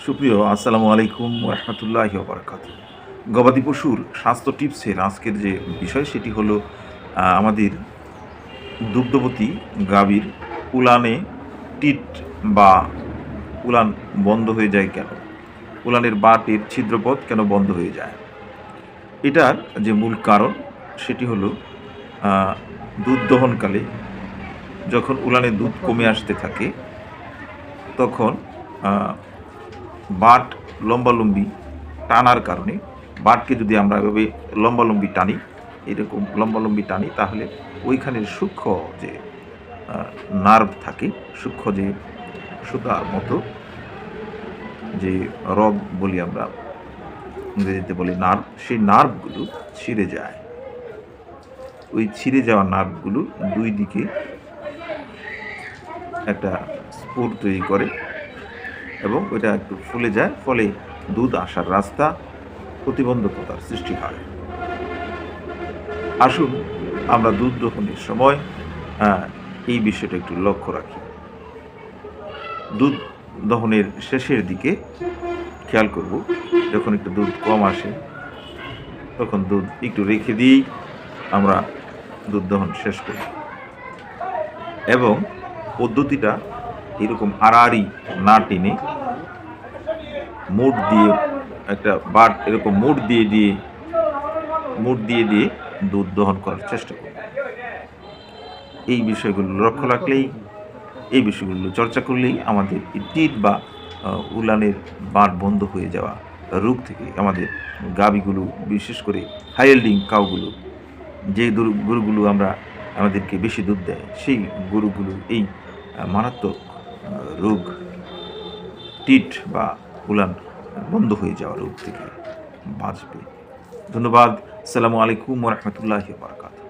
সুপ্রিয় আসসালামু আলাইকুম রহমতুল্লাহি বারাকাতু। গবাদি পশুর স্বাস্থ্য টিপসের আজকের যে বিষয় সেটি হলো আমাদের দুগ্ধবতী গাভীর উলানে টিট বা উলান বন্ধ হয়ে যায় কেন? উলানের বাটের ছিদ্রপথ কেন বন্ধ হয়ে যায়? এটার যে মূল কারণ সেটি হলো দুধ দহনকালে যখন উলানে দুধ কমে আসতে থাকে তখন বাট লম্বালম্বি টানার কারণে বাটকে যদি আমরা এভাবে লম্বালম্বি টানি, এরকম লম্বালম্বি টানি, তাহলে ওইখানের সূক্ষ্ম যে নার্ভ থাকে, সূক্ষ্ম যে সুতার মতো যে রগ বলি আমরা, ইংরেজিতে বলি নার্ভ, সেই নার্ভগুলো ছিঁড়ে যায়। ওই ছিঁড়ে যাওয়া নার্ভগুলো দুই দিকে একটা স্পোর তৈরি করে এবং ওইটা একটু ফুলে যায়, ফলে দুধ আসার রাস্তা প্রতিবন্ধকতার সৃষ্টি হয়। আসুন আমরা দুধ দহনের সময় এই বিষয়টা একটু লক্ষ্য রাখি। দুধ দহনের শেষের দিকে খেয়াল করব, যখন একটু দুধ কম আসে তখন দুধ একটু রেখে দিয়েই আমরা দুধ দহন শেষ করি এবং পদ্ধতিটা এরকম আড়াআড়ি না টেনে মুড দিয়ে একটা বাট এরকম মুড দিয়ে দিয়ে দুধ দহন করার চেষ্টা করব। এই বিষয়গুলো লক্ষ্য রাখলেই, এই বিষয়গুলো চর্চা করলেই আমাদের টিট বা উলানের বাট বন্ধ হয়ে যাওয়া রোগ থেকে আমাদের গাভীগুলো, বিশেষ করে হাইল্ডিং কাউগুলো, যে গরুগুলো আমাদেরকে বেশি দুধ দেয়, সেই গরুগুলো এই মারাত্মক রোগ টিট বা উলান বন্ধ হয়ে যাওয়া রোগ থেকে বাঁচবে। ধন্যবাদ। আসসালামু আলাইকুম রহমতুল্লাহি বারাকাতুহু।